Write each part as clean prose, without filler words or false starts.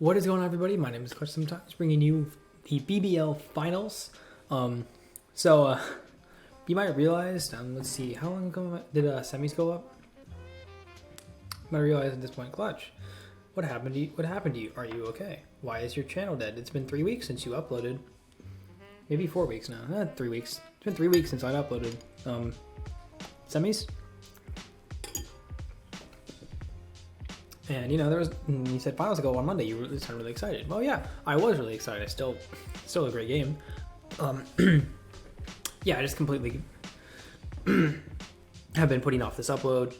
What is going on, everybody? My name is Clutch Sometimes, bringing you the BBL finals. So you might have realized, let's see, how long ago did semis go up? You might realize at this point, Clutch, what happened to you? What happened to you? Are you okay? Why is your channel dead? It's been 3 weeks since you uploaded. Maybe 4 weeks now. 3 weeks. It's been 3 weeks since I uploaded semis. And you know, you said finals go on Monday. You sounded really excited. Well, yeah, I was really excited. Still a great game. Yeah, I just completely have been putting off this upload.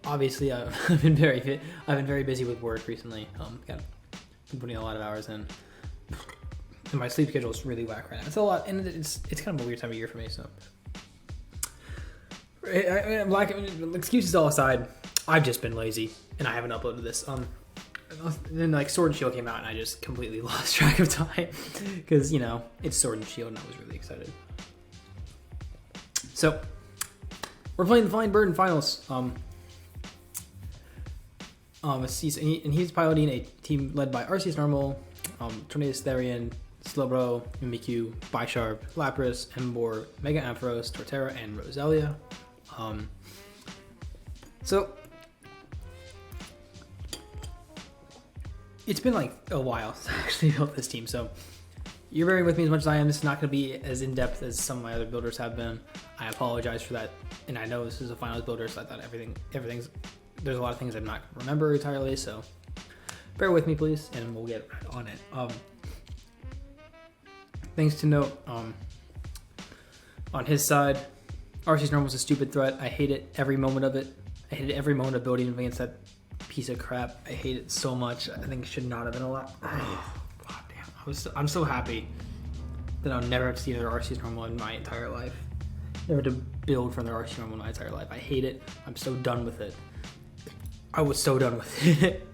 Obviously, I've been very busy with work recently. Been putting a lot of hours in. And my sleep schedule is really whack right now. It's a lot, and it's kind of a weird time of year for me. So, excuses all aside, I've just been lazy and I haven't uploaded this. Then like Sword and Shield came out and I just completely lost track of time because, you know, it's Sword and Shield and I was really excited. So we're playing the Flying Bird in finals. He's piloting a team led by Arceus Normal, Tornadus Therian, Slowbro, Mimikyu, Bisharp, Lapras, Emboar, Mega Ampharos, Torterra, and Roselia. So it's been like a while since I actually built this team, so you're bearing with me as much as I am. This is not going to be as in-depth as some of my other builders have been. I apologize for that, and I know this is a finals builder, so I thought everything's there's a lot of things I'm not going to remember entirely, so bear with me, please, and we'll get on it. Things to note, on his side, Arceus Normal was a stupid threat. I hate it every moment of it. I hated every moment of building against that piece of crap. I hate it so much. I think it should not have been allowed. God damn. I'm so happy that I'll never have to see another Arceus Normal in my entire life. Never to build from the Arceus Normal in my entire life. I hate it. I'm so done with it. I was so done with it.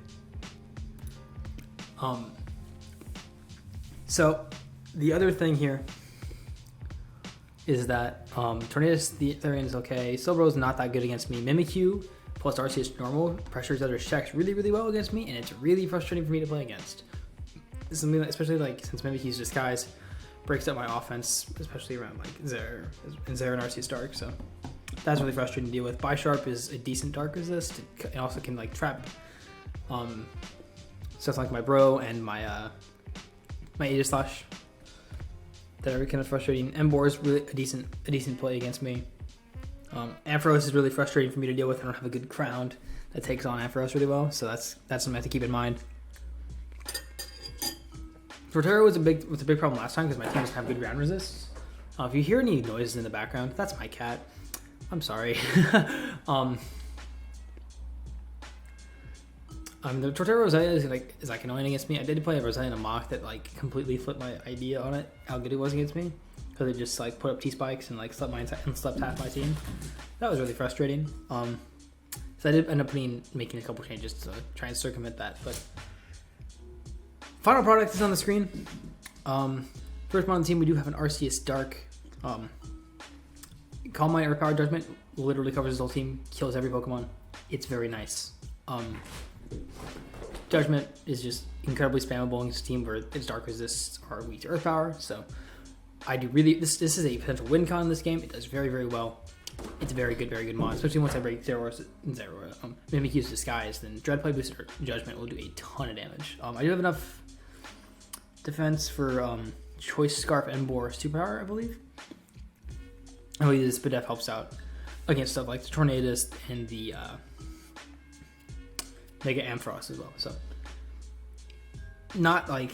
So the other thing here is that Tornadus Therian is okay. Slowbro is not that good against me. Mimikyu plus Arceus Normal pressures other checks really, really well against me, and it's really frustrating for me to play against. This is something that, especially like since Mimikyu's Disguise breaks up my offense, especially around like Zera and Arceus Dark, so that's really frustrating to deal with. Bisharp is a decent Dark Resist. It also can like trap stuff like my Bro and my Aegislash. That are kind of frustrating. Emboar is really a decent play against me. Ampharos is really frustrating for me to deal with. I don't have a good crown that takes on Ampharos really well, so that's something I have to keep in mind. Torterra was a big problem last time because my team doesn't have good ground resists. If you hear any noises in the background, that's my cat. I'm sorry. The Torterra Roselia is like annoying against me. I did play a Roselia in a mock that like completely flipped my idea on it, how good it was against me, because it just like put up T-spikes and like slept half my team. That was really frustrating. So I did end up making a couple changes to try and circumvent that. But final product is on the screen. First one on the team, we do have an Arceus Dark. Calm Mind Overpowered Judgment literally covers his whole team, kills every Pokemon. It's very nice. Judgment is just incredibly spammable against a team where its Dark Resists are weak to Earth Power, so I do really, this is a potential win con in this game. It does very, very well. It's a very good mod, especially once I break Mimikyu's Disguise, then Dreadplay Booster Judgment will do a ton of damage. I do have enough defense for Choice Scarf Emboar Superpower, I believe. I believe this Bidef helps out against stuff like the Tornadus and the Mega Ampharos as well. So not like,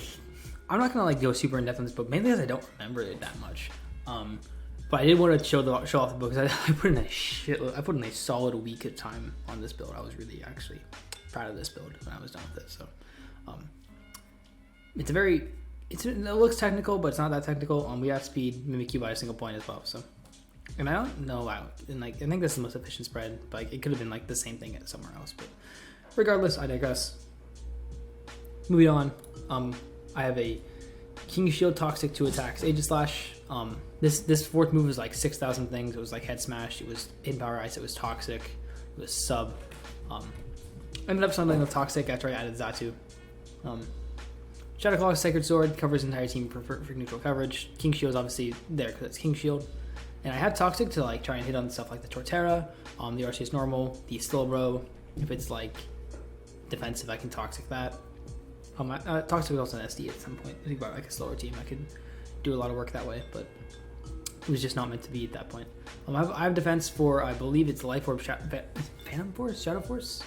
I'm not gonna like go super in depth on this book, mainly because I don't remember it that much. But I did want to show off the book because I put in a solid week of time on this build. I was really actually proud of this build when I was done with it. So it looks technical, but it's not that technical. We have speed Mimikyu by a single point as well. So, and I don't know, I think this is the most efficient spread, but like, it could have been like the same thing at somewhere else. But regardless, I digress. Moving on, I have a King Shield Toxic 2 attacks. Aegislash. This fourth move was like 6,000 things. It was like Head Smash. It was Hidden Power Ice. It was Toxic. It was Sub. Ended up summoning the Toxic after I added Xatu. Shadowclaw's Sacred Sword covers the entire team for neutral coverage. King Shield is obviously there because it's King Shield. And I have Toxic to like try and hit on stuff like the Torterra, the RCS normal, the Slowbro. If it's like defensive, I can Toxic that. Toxic was also an SD at some point. If you brought like a slower team, I could do a lot of work that way, but it was just not meant to be at that point. I have defense for, I believe it's Life Orb, Phantom Force, Shadow Force,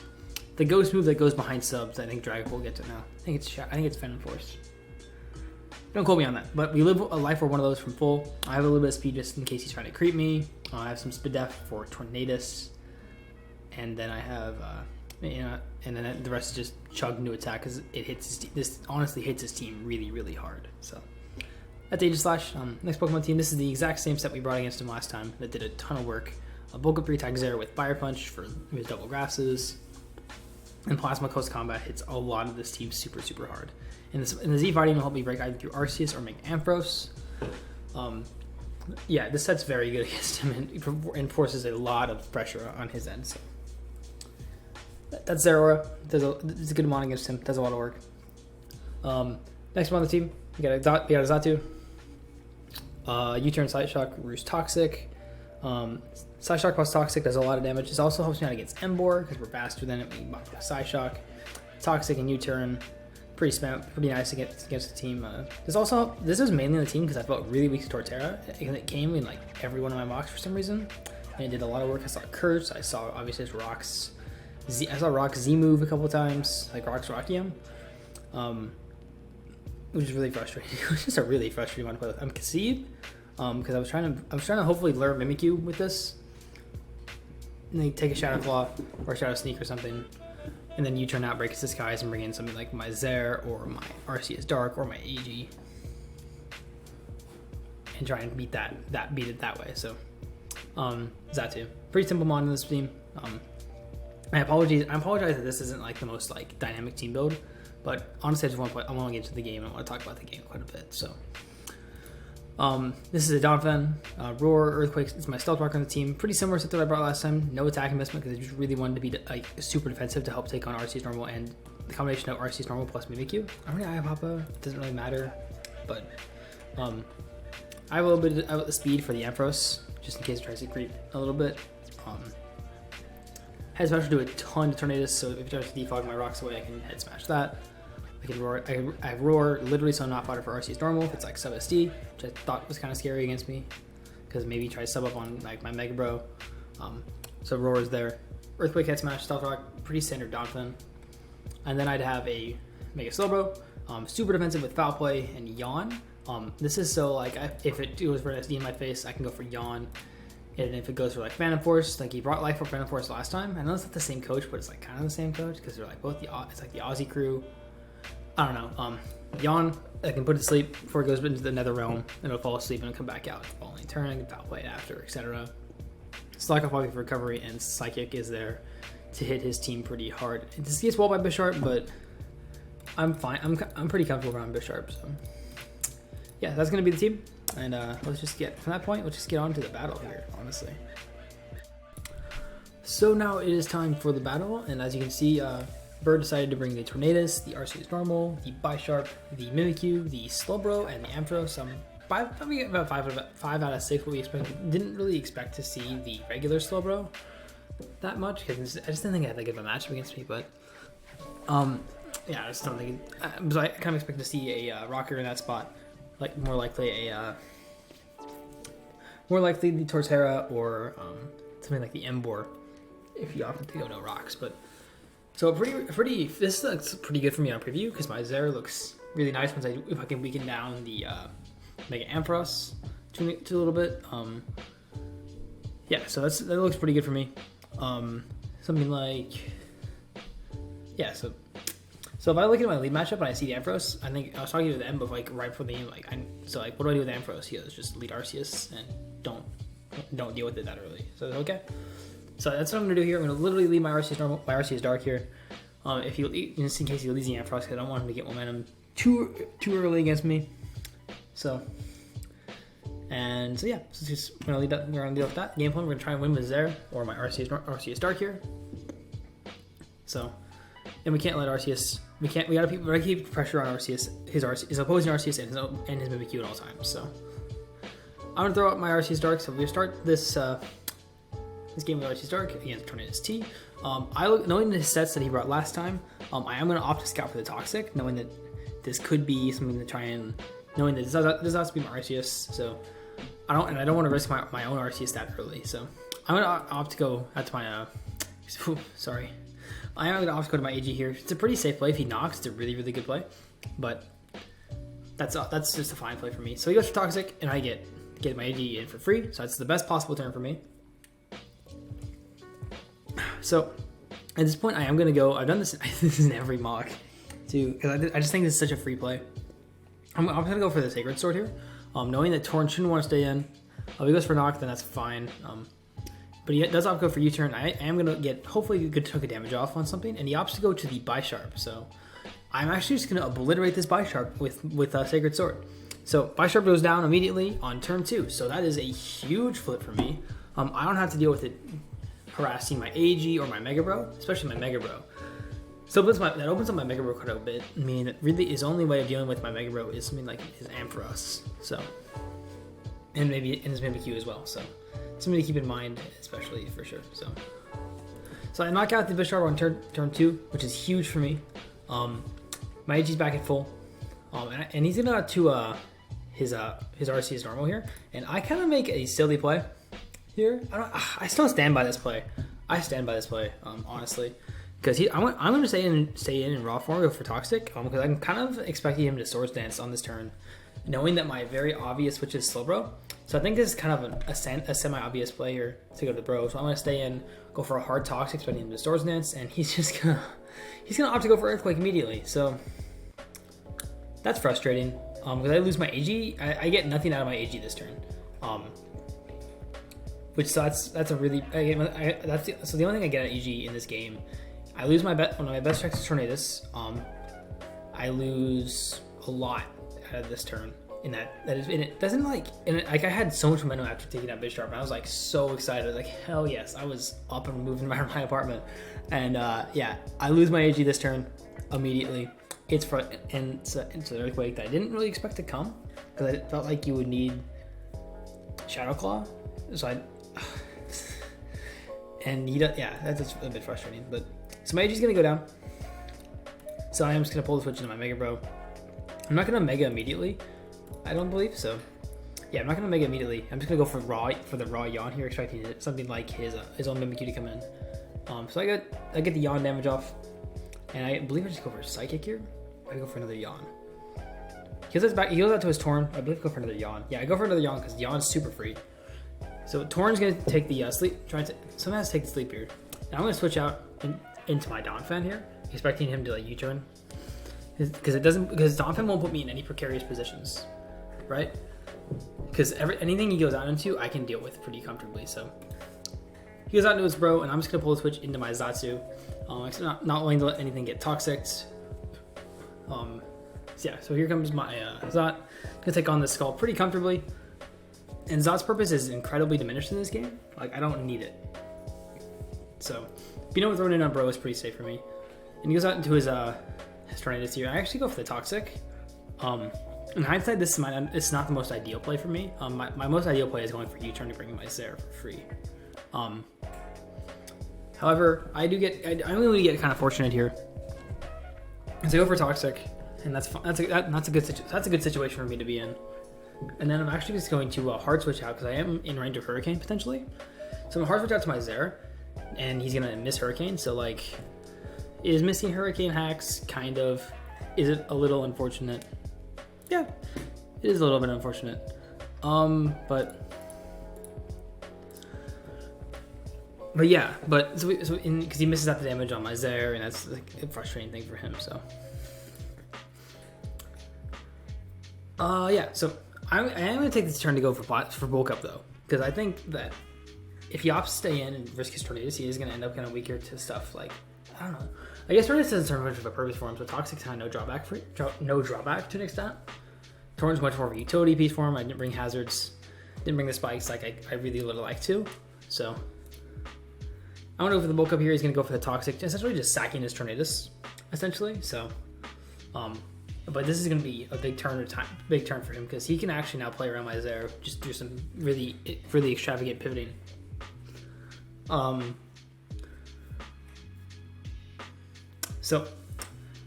the ghost move that goes behind subs. I think Dragon will get to now. I think it's Phantom Force. Don't quote me on that, but we live a life or one of those from full. I have a little bit of speed just in case he's trying to creep me. I have some speed def for Tornadus, and then I have, and then the rest is just chug new attack because it hits this honestly hits his team really, really hard. So that's Aegis Slash. Next Pokemon team. This is the exact same set we brought against him last time. That did a ton of work. A bulk up 3-attack Zero with Fire Punch for his double grasses. And Plasma Coast Combat hits a lot of this team super, super hard. And the Z fighting will help me break either through Arceus or make Ampharos. Yeah, this set's very good against him and forces a lot of pressure on his end. So that's Zeraora. It's a good mon against him. Does a lot of work. Next one on the team, we got a Xatu. U-turn Side Shock, Roost Toxic. Side Shock plus Toxic does a lot of damage. This also helps me out against Embor because we're faster than it. We can buff with Side Shock. Toxic and U-turn, pretty nice against the team. This is mainly on the team because I felt really weak to Torterra, and it came in like every one of my mocks for some reason, and it did a lot of work. I saw Curse. I saw obviously his Rocks. I saw Rock's Z move a couple times, like Rock's Rockium, which is really frustrating. It was just a really frustrating one to play with. I'm Concede, because I was trying to hopefully learn Mimikyu with this. And then take a Shadow Claw or Shadow Sneak or something, and then U-turn Outbreak as Disguise and bring in something like my Zare or my Arceus Dark or my AG, and try and beat it that way. So, Xatu, pretty simple mon in this team. I apologize that this isn't like the most like dynamic team build, but honestly I want to get into the game and I want to talk about the game quite a bit. So this is a Donphan, Roar, Earthquake. It's my Stealth Rocker on the team. Pretty similar set that I brought last time. No attack investment because I just really wanted to be like super defensive to help take on Arceus normal and the combination of Arceus normal plus Mimikyu. I don't really have Hoppa. It doesn't really matter, but I have a little bit of speed for the Ampharos just in case it tries to creep a little bit. Head Smash will do a ton to Tornadus, so if it tries to defog my rocks away, I can Head Smash that. I can Roar. I have Roar literally, so I'm not fodder for Arceus normal if it's like sub SD, which I thought was kind of scary against me because maybe he tries sub up on like my Mega Bro. So Roar is there. Earthquake, Head Smash, Stealth Rock, pretty standard Donphan. And then I'd have a Mega Slowbro, super defensive with Foul Play and Yawn. This is so like if it goes for an SD in my face, I can go for Yawn. And if it goes for like Phantom Force, like he brought Life for Phantom Force last time. I know it's not the same coach, but it's like kind of the same coach because they're like both it's like the Aussie crew. I don't know. Yawn, I can put it to sleep before it goes into the Nether Realm, and it'll fall asleep and it'll come back out the following turn. I can Foul Play it after, etc. Slack off for recovery, and Psychic is there to hit his team pretty hard. This gets walled by Bisharp, but I'm fine. I'm pretty comfortable around Bisharp, so yeah, that's gonna be the team. And let's just get on to the battle here, honestly. So now it is time for the battle, and as you can see, Bird decided to bring the Tornadus, the Arceus Normal, the Bisharp, the Mimikyu, the Slowbro, and the Ampharos. Probably about 5 out of 6 what we expected. Didn't really expect to see the regular Slowbro that much, because I just didn't think I had that good of a matchup against me, but yeah, I just don't think I kind of expect to see a Rocker in that spot. Like more likely the Torterra or something like the Embor if you opt to go no rocks. But so this looks pretty good for me on preview because my Zare looks really nice if I can weaken down the Mega Ampharos to a little bit. Yeah, so that looks pretty good for me. Something like So if I look at my lead matchup and I see the Ampharos, I think I was talking to them, but like right before the game, what do I do with Ampharos? He goes, just lead Arceus and don't deal with it that early. So okay. So that's what I'm gonna do here. I'm gonna literally lead my Arceus normal, my Arceus Dark here. Just in case he leads the Ampharos, because I don't want him to get momentum too early against me. So yeah, so just we're gonna deal with that. Game plan, we're gonna try and win with Zare or my Arceus Dark here. So and we can't let Arceus. We gotta keep pressure on Arceus, his opposing Arceus, and his Mimikyu at all times. So I'm gonna throw out my Arceus Dark. So we start this game with Arceus Dark against Tornadus T. Knowing the sets that he brought last time, I am gonna opt to scout for the Toxic, knowing that this could be something to try and knowing that this has to be my Arceus. So I don't want to risk my own Arceus that early. So I'm gonna opt to go out to my sorry. I am going to opt to go to my AG here. It's a pretty safe play. If he knocks, it's a really, really good play. But that's just a fine play for me. So he goes for Toxic, and I get my AG in for free. So that's the best possible turn for me. So at this point, I am going to go. I've done this. This is in every mock, too, because I just think this is such a free play. I'm going to go for the Sacred Sword here, knowing that Torn shouldn't want to stay in. If he goes for knock, then that's fine. But he does opt to go for U-turn. I am going to get, hopefully, a good chunk of damage off on something. And he opts to go to the Bisharp. So I'm actually just going to obliterate this Bisharp with Sacred Sword. So Bisharp goes down immediately on turn 2. So that is a huge flip for me. I don't have to deal with it harassing my AG or my Mega Bro, especially my Mega Bro. So that opens up my Mega Bro quite a bit. I mean, really, his only way of dealing with my Mega Bro is something like his Ampharos. So, and maybe in his Mimikyu as well. So something to keep in mind, especially for sure. So I knock out the Bisharp on turn 2, which is huge for me. My AG's back at full, and he's gonna to his Arceus normal here, and I kind of make a silly play here. I still stand by this play. Honestly, because I'm gonna stay in raw form, go for Toxic, because I'm kind of expecting him to Swords Dance on this turn, knowing that my very obvious switch is Slowbro. So I think this is kind of a semi-obvious play here to go to the Bro. So I'm gonna stay in, go for a hard Toxic, expecting him to Swords Dance, and he's gonna opt to go for Earthquake immediately. So that's frustrating. Because I lose my AG, I get nothing out of my AG this turn. That's a really so the only thing I get at AG in this game, I lose one of my best checks is Tornadus. I lose a lot out of this turn. It doesn't like I had so much momentum after taking out Bisharp, and I was like so excited, like hell yes, I was up and moving around my apartment, and yeah, I lose my AG this turn immediately. It's an Earthquake that I didn't really expect to come, because I felt like you would need Shadow Claw, so and he does, yeah, that's just a bit frustrating. But so my AG's gonna go down, so I am just gonna pull the switch into my Mega Bro. I'm not gonna Mega immediately, I don't believe so. Yeah, I'm not gonna Mega immediately. I'm just gonna go for the raw Yawn here, expecting something like his own Mimikyu to come in. So I get the Yawn damage off, and I believe I just go for a Psychic here. I go for another Yawn. He goes out to his Torn. I believe I go for another Yawn. Yeah, I go for another Yawn because Yawn's super free. So Torn's gonna take the sleep. Someone has to take the Sleep Beard. Now I'm gonna switch out into my Donphan here, expecting him to like U-turn, because Donphan won't put me in any precarious positions, right? Because anything he goes out into, I can deal with pretty comfortably. So he goes out into his Bro, and I'm just gonna pull the switch into my Zatsu. Not willing to let anything get toxic. So yeah, so here comes my Zot. Gonna take on this Skull pretty comfortably. And Zot's purpose is incredibly diminished in this game. Like, I don't need it. So, being able to throw it in on Bro is pretty safe for me. And he goes out into his Tornadus here. I actually go for the Toxic. In hindsight, it's not the most ideal play for me. My most ideal play is going for U-turn to bring in my Zare for free. However, I'm going to get kind of fortunate here. So I go for Toxic, and that's a good situation for me to be in. And then I'm actually just going to hard switch out because I am in range of Hurricane potentially. So I'm gonna hard switch out to my Zare, and he's gonna miss Hurricane. So like, is missing Hurricane hacks kind of? Is it a little unfortunate? Yeah, it is a little bit unfortunate. But yeah, because he misses out the damage on my Zare, and that's like a frustrating thing for him. So yeah, so I am going to take this turn to go for bulk up though, because I think that if he opts to stay in and risk his Tornadus, he is going to end up kind of weaker to stuff like, I don't know. I guess Tornadus doesn't serve much of a purpose for him, so Toxic's kind of no drawback to an extent. Torn's much more of a utility piece for him. I didn't bring hazards, didn't bring the spikes like I really would like to. So I'm going to go for the bulk up here. He's going to go for the Toxic, essentially just sacking his Tornadus. essentially. So, but this is going to be a big turn for him because he can actually now play around my Zero, just do some really extravagant pivoting. So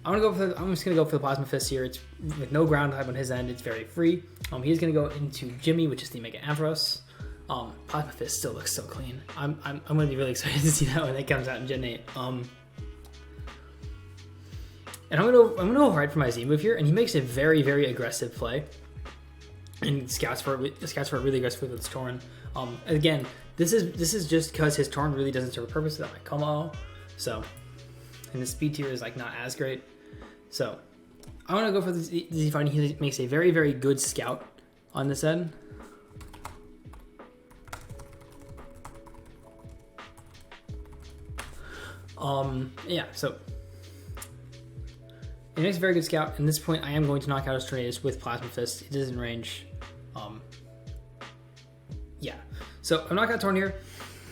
I'm just gonna go for the Plasma Fist here. It's with no ground type on his end. It's very free. He's gonna go into Jimmy, which is the Mega Ampharos. Plasma Fist still looks so clean. I'm gonna be really excited to see that when it comes out in Gen 8. And I'm gonna go right for my Z move here, and he makes a very, very aggressive play, and scouts for it really aggressively with his Torn. Again, this is just because his Torn really doesn't serve a purpose without my Como. So, and the speed tier is like not as great. So, I want to go for the Z fighting. He makes a very, very good scout on this end. Yeah, so it makes a very good scout. At this point, I am going to knock out his Tornadoes with Plasma Fist. It is in range. Yeah, so I'm knocking out Torn here.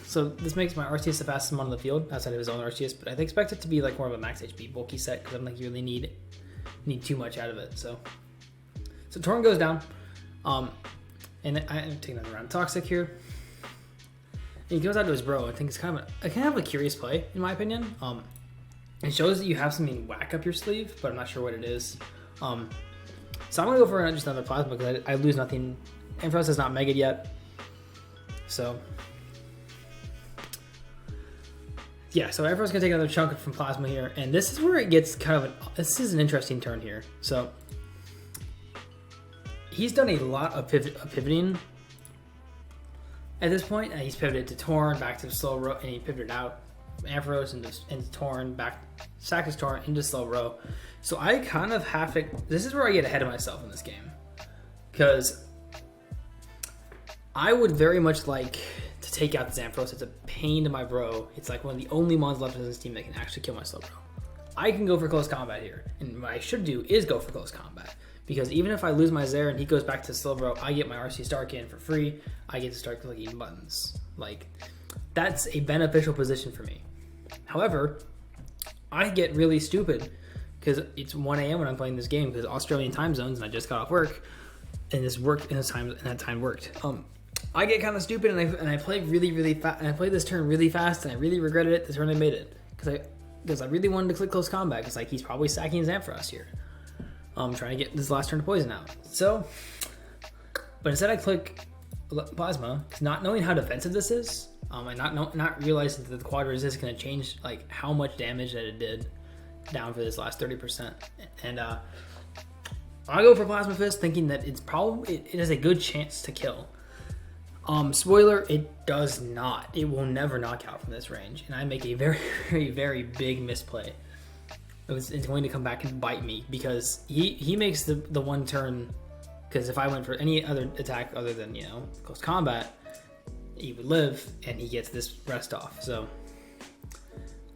So this makes my Arceus the fastest one on the field outside of his own Arceus, but I expect it to be like more of a max HP bulky set because I don't think you really need too much out of it. So Torn goes down, and I'm taking another round Toxic here. And he goes out to his bro. I think it's kind of a curious play in my opinion. It shows that you have something whack up your sleeve, but I'm not sure what it is. So I'm gonna go for just another Plasma because I lose nothing. Ampharos is not Mega'd yet, so yeah. So Ampharos gonna take another chunk from Plasma here, and this is where it gets kind of this is an interesting turn here. So he's done a lot of pivoting at this point, and he's pivoted to Torn, back to the slow row, and he pivoted out Ampharos into Torn, back sack his Torn into slow row. So I kind of have to. This is where I get ahead of myself in this game, because I would very much like to take out this Ampharos. It's a pain to my bro. It's like one of the only mons left in this team that can actually kill my slow bro. I can go for close combat here, and what I should do is go for close combat. Because even if I lose my Zare and he goes back to slow bro, I get my RC Stark in for free. I get to start clicking buttons. Like, that's a beneficial position for me. However, I get really stupid because it's 1 a.m. when I'm playing this game because Australian time zones and I just got off work, and this worked and that time worked. I get kind of stupid and I play really fast, and I played this turn really fast, and I really regretted it the turn I made it because I really wanted to click close combat because like he's probably sacking his Ampharos here. Trying to get this last turn to poison out. So, but instead I click Plasma, not knowing how defensive this is, and not realizing that the quad resist is going to change like how much damage that it did down for this last 30%. And I go for Plasma Fist, thinking that it has a good chance to kill. Spoiler, it does not. It will never knock out from this range, and I make a very, very, very big misplay. It's going to come back and bite me because he makes the one turn, because if I went for any other attack other than, close combat, he would live and he gets this rest off. So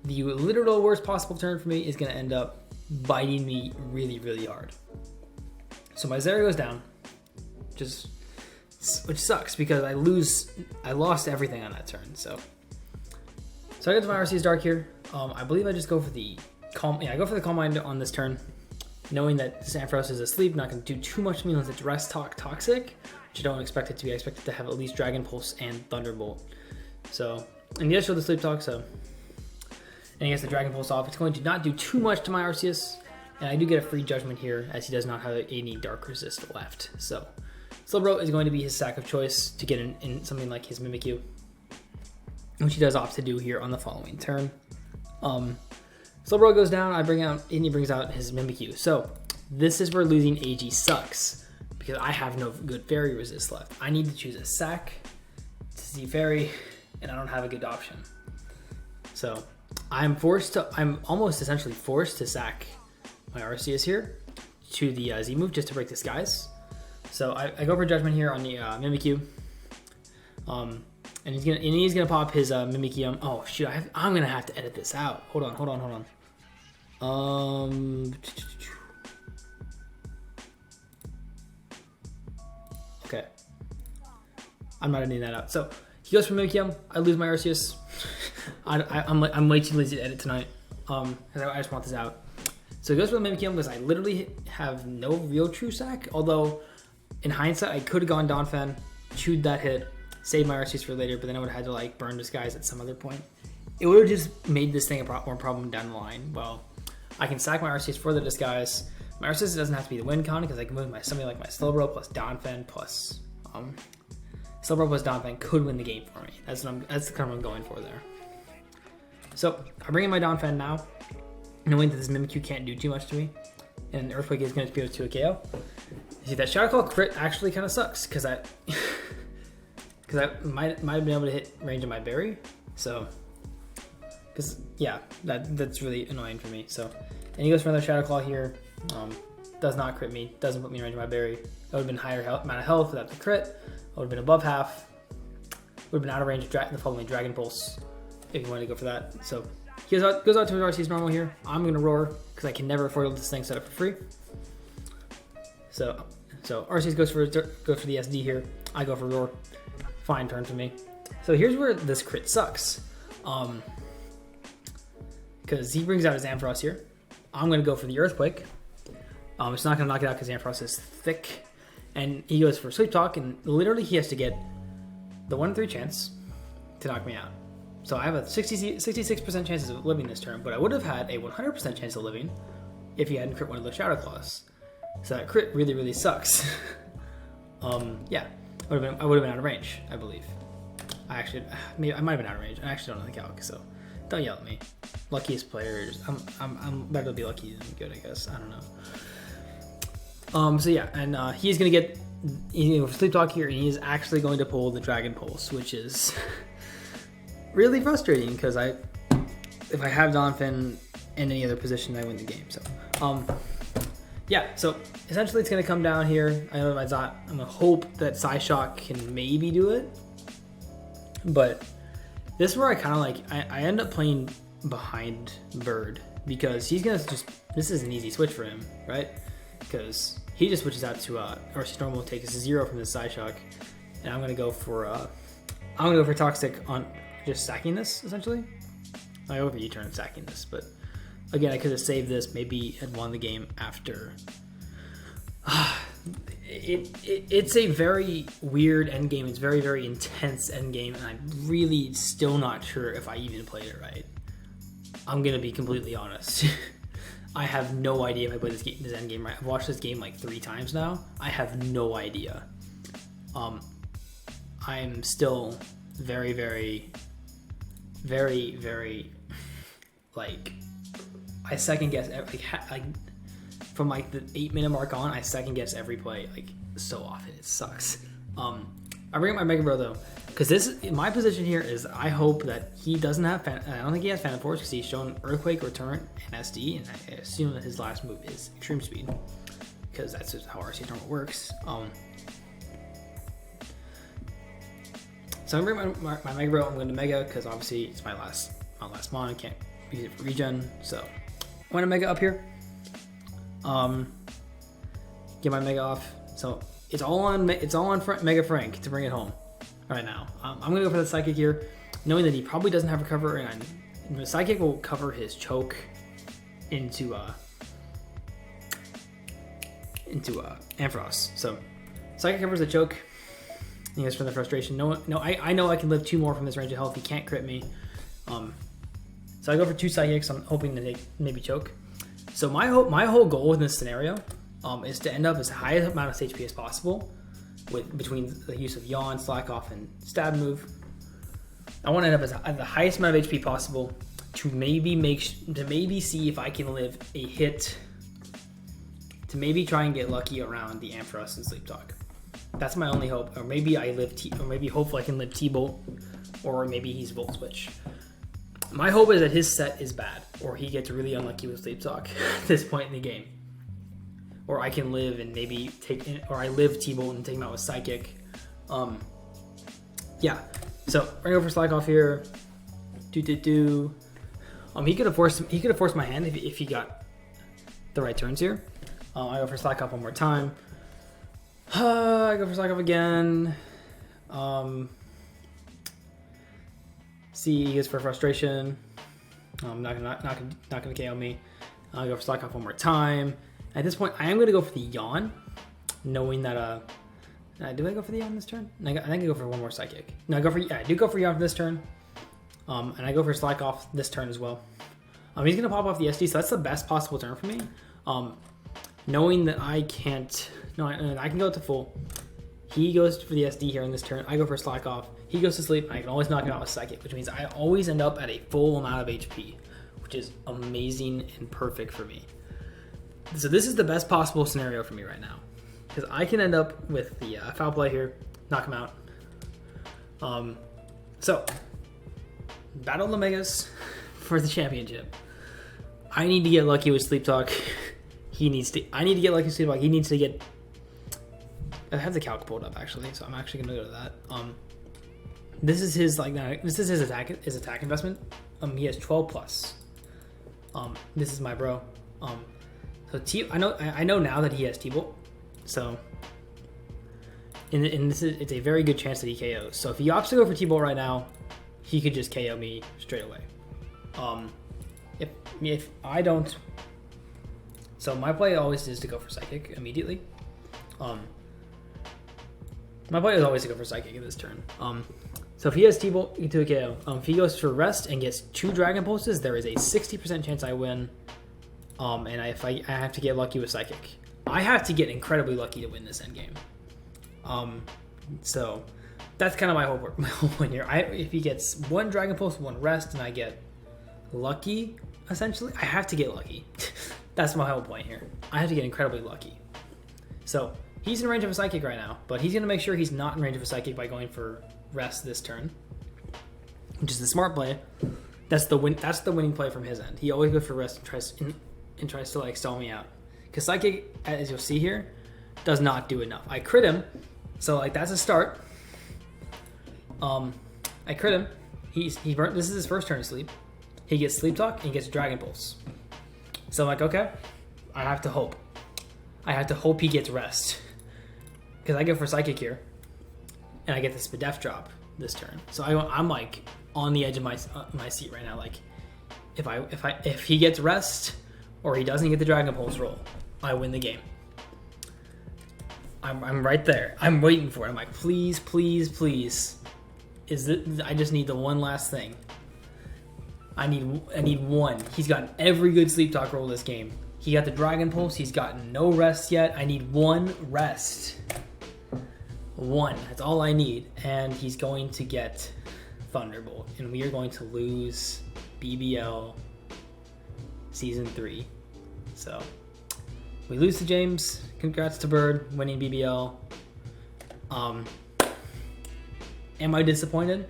the literal worst possible turn for me is going to end up biting me really, really hard. So my Zera goes down, which sucks because I lost everything on that turn. So I get to my RC's Dark here. I believe I just go for the Calm. Yeah, I go for the Calm Mind on this turn, knowing that this Ampharos is asleep, not going to do too much to me unless it's Rest Talk Toxic, which I don't expect it to be. I expect it to have at least Dragon Pulse and Thunderbolt. So, and he does show the Sleep Talk, and he gets the Dragon Pulse off. It's going to not do too much to my Arceus, and I do get a free Judgment here, as he does not have any Dark Resist left. So, Slowbro is going to be his sack of choice to get in something like his Mimikyu, which he does opt to do here on the following turn. Slowbro goes down, and he brings out his Mimikyu. So this is where losing AG sucks, because I have no good Fairy resist left. I need to choose a sack to see Fairy, and I don't have a good option. So I'm almost essentially forced to sack my Arceus here to the Z move just to break Disguise. So I go for Judgment here on the Mimikyu. And he's gonna pop his Mimikyu. Oh shoot! I'm gonna have to edit this out. Hold on. Okay. I'm not editing that out. So he goes for Mimikyu. I lose my Arceus. I'm way too lazy to edit tonight. Because I just want this out. So he goes for the Mimic Heal because I literally have no real true sack. Although, in hindsight, I could have gone Donphan, chewed that hit, saved my RCs for later, but then I would have had to like burn Disguise at some other point. It would have just made this thing a more problem down the line. Well, I can sack my RCs for the Disguise. My RCs doesn't have to be the win con because I can move something like my Slowbro plus Donphan plus Slowbro plus Donphan could win the game for me. That's the kind of what I'm going for there. So I bring in my Donphan now, knowing that this Mimikyu can't do too much to me, and Earthquake is going to be able to 2 a KO. You see that Shadow Claw crit actually kind of sucks because I might have been able to hit range of my berry. So, because yeah, that's really annoying for me. So, and he goes for another Shadow Claw here. Does not crit me. Doesn't put me in range of my berry. It would have been higher amount of health without the crit. I would have been above half. Would have been out of range of the following Dragon Pulse if you wanted to go for that. So he goes out to his RC's normal here. I'm gonna roar because I can never afford this thing set up for free. So RC's goes for the SD here. I go for roar. Fine turn for me. So here's where this crit sucks. Because he brings out his Ampharos here. I'm gonna go for the Earthquake. It's not gonna knock it out because Ampharos is thick. And he goes for Sleep Talk, and literally he has to get the 1 in 3 chance to knock me out. So I have a 66% chance of living this turn, but I would have had a 100% chance of living if he hadn't crit one of those Shadow Claws. So that crit really, really sucks. Yeah, I would have been out of range, I believe. I might have been out of range. I actually don't know the calc, so don't yell at me. Luckiest players. I'm better to be lucky than good, I guess. I don't know. So yeah, and he's gonna get Sleep Talk here, and he's actually going to pull the Dragon Pulse, which is really frustrating because if I have Donphan in any other position, I win the game. So yeah, so essentially it's gonna come down here. I know I'm gonna hope that Psyshock can maybe do it, but this is where I kind of like I end up playing behind Bird because he's gonna this is an easy switch for him, right? Because he just switches out to RC normal, takes a 0 from the Psyshock, and I'm gonna go for Toxic on just sacking this essentially. I go for U-turn sacking this, but again I could have saved this, maybe had won the game after. It's a very weird endgame. It's very, very intense endgame, and I'm really still not sure if I even played it right. I'm gonna be completely honest. I have no idea if I played this endgame right. I've watched this game like 3 times now. I have no idea. I'm still very, very, very, very like I second guess from like the 8-minute mark on. I second guess every play like so often. It sucks. I bring up my Mega Bro though, because my position here is I hope that he doesn't have. I don't think he has Phantom Force because he's shown Earthquake, Return, and SD, and I assume that his last move is Extreme Speed because that's just how RC Normal works. So I'm gonna bring my Mega Bro. I'm going to Mega because obviously it's my last mon. I can't use it for regen, so I'm going to Mega up here. Get my Mega off. So it's all on Mega Frank to bring it home right now. I'm gonna go for the Psychic here, knowing that he probably doesn't have Recover, and the Psychic will cover his choke into Ampharos. So Psychic covers the choke. He goes for the Frustration. I know I can live 2 more from this range of health. He can't crit me. So I go for 2 Psychics. I'm hoping to maybe choke. So my whole goal in this scenario is to end up as high amount of HP as possible between the use of Yawn, Slack Off, and Stab Move. I want to end up at the highest amount of HP possible to maybe see if I can live a hit, to maybe try and get lucky around the Ampharos and Sleep Talk. That's my only hope. Or maybe hopefully I can live T-Bolt, or maybe he's Volt Switch. My hope is that his set is bad, or he gets really unlucky with Sleep Talk at this point in the game. Or I can live and maybe I live T-Bolt and take him out with Psychic. Yeah. So we're gonna go for Slack Off here. He could have forced my hand if he got the right turns here. I go for Slack Off one more time. I go for Slack Off again. See, he goes for Frustration. Not gonna KO me. I'll go for Slack Off one more time. At this point, I am going to go for the Yawn, knowing that, do I go for the Yawn this turn? I think I go for one more Psychic. No, I do go for Yawn for this turn. And I go for Slack Off this turn as well. He's going to pop off the SD, so that's the best possible turn for me. Knowing that I can't, I can go to full. He goes for the SD here on this turn. I go for Slack Off. He goes to sleep, and I can always knock him out with Psychic, which means I always end up at a full amount of HP, which is amazing and perfect for me. So this is the best possible scenario for me right now, because I can end up with the foul play here, knock him out. So, Battle of the Megas for the championship. I need to get lucky with Sleep Talk. I need to get lucky with Sleep Talk. He needs to get... I have the calc pulled up actually, so I'm actually gonna go to that. This is his his attack investment. He has 12 plus. This is my bro. So I know now that he has T-Bolt. So it's a very good chance that he KOs. So if he opts to go for T-Bolt right now, he could just KO me straight away. If I don't, so my play always is to go for Psychic immediately. My play is always to go for Psychic in this turn. So if he has T-Bolt into a KO, if he goes for Rest and gets 2 Dragon Pulses, there is a 60% chance I win. And if I have to get lucky with Psychic. I have to get incredibly lucky to win this endgame. So that's kind of my whole point here. If he gets 1 Dragon Pulse, 1 Rest, and I get lucky, essentially, I have to get lucky. That's my whole point here. I have to get incredibly lucky. So he's in range of a Psychic right now, but he's going to make sure he's not in range of a Psychic by going for Rest this turn, which is the smart play. That's the winning play from his end. He always goes for Rest and tries to like stall me out, because Psychic, as you'll see here, does not do enough. I crit him, so like that's a start. I crit him. He burnt. This is his first turn to sleep. He gets Sleep Talk and he gets Dragon Pulse. So I'm like, okay, I have to hope. I have to hope he gets Rest, because I go for Psychic here, and I get this Spadef drop this turn. So I'm like on the edge of my seat right now. Like if he gets Rest or he doesn't get the Dragon Pulse roll, I win the game. I'm right there. I'm waiting for it. I'm like, please, please, please. I just need the one last thing. I need one. He's gotten every good Sleep Talk roll this game. He got the Dragon Pulse. He's gotten no Rest yet. I need 1 Rest. 1. That's all I need. And he's going to get Thunderbolt. And we are going to lose BBL Season 3. So we lose to James. Congrats to Bird winning BBL. Am I disappointed?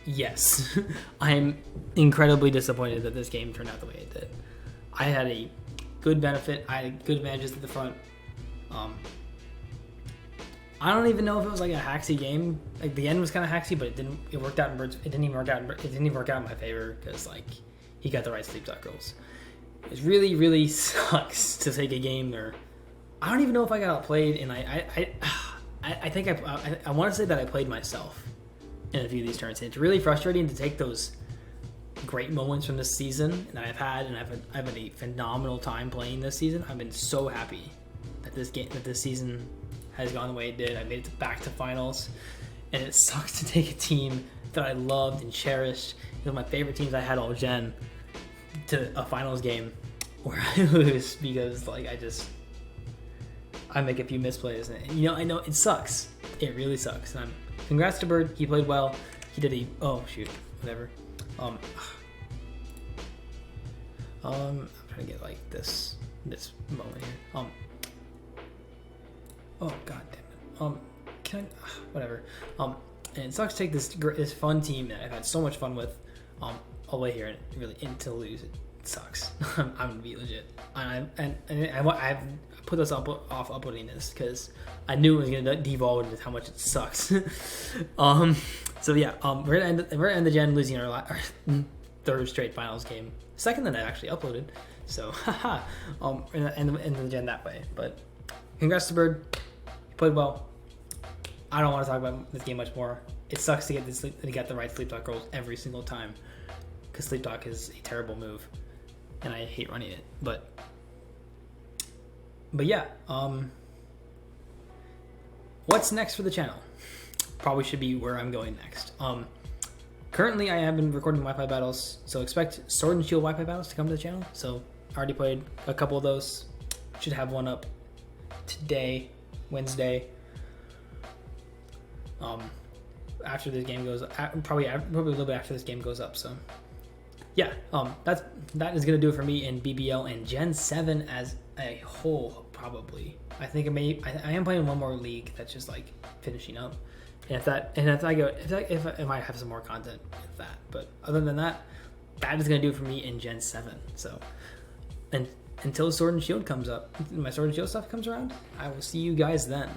Yes. I'm incredibly disappointed that this game turned out the way it did. I had a good benefit. I had good advantages at the front. I don't even know if it was like a hacksy game. Like the end was kind of hacksy, but it worked out in Bird's. It didn't even work out in my favor, because like he got the right Sleep Talk rolls. It really, really sucks to take a game where I don't even know if I got outplayed, and I think I want to say that I played myself in a few of these turns. And it's really frustrating to take those great moments from this season that I've had, and I've had a phenomenal time playing this season. I've been so happy that this season has gone the way it did. I made it back to finals, and it sucks to take a team that I loved and cherished, one of my favorite teams I had all gen, to a finals game where I lose because like I make a few misplays, and I know it sucks. It really sucks. And congrats to Bird. He played well. He did whatever. I'm trying to get like this moment here. Oh god damn it. Can I? Whatever. And it sucks to take this fun team that I've had so much fun with, all the way here and to lose. It sucks. I'm gonna be legit. I've put this off uploading this because I knew it was gonna devolve into how much it sucks. So yeah, we're gonna end the gen losing our third straight finals game. Second that I actually uploaded. So haha. And the gen that way. But congrats to Bird. He played well. I don't want to talk about this game much more. It sucks to get the right Sleep Talk rolls every single time, because Sleep Talk is a terrible move. and I hate running it. But yeah, what's next for the channel? Probably should be where I'm going next. Currently, I have been recording Wi-Fi battles, so expect Sword and Shield Wi-Fi battles to come to the channel. So I already played a couple of those. Should have one up today, Wednesday. After this game goes, probably a little bit after this game goes up. So yeah, that is gonna do it for me in BBL and Gen 7 as a whole. Probably, I think I am playing one more league that's just like finishing up. And if I might have some more content with that, but other than that, that is gonna do it for me in Gen 7. So, and until Sword and Shield comes up, my Sword and Shield stuff comes around, I will see you guys then.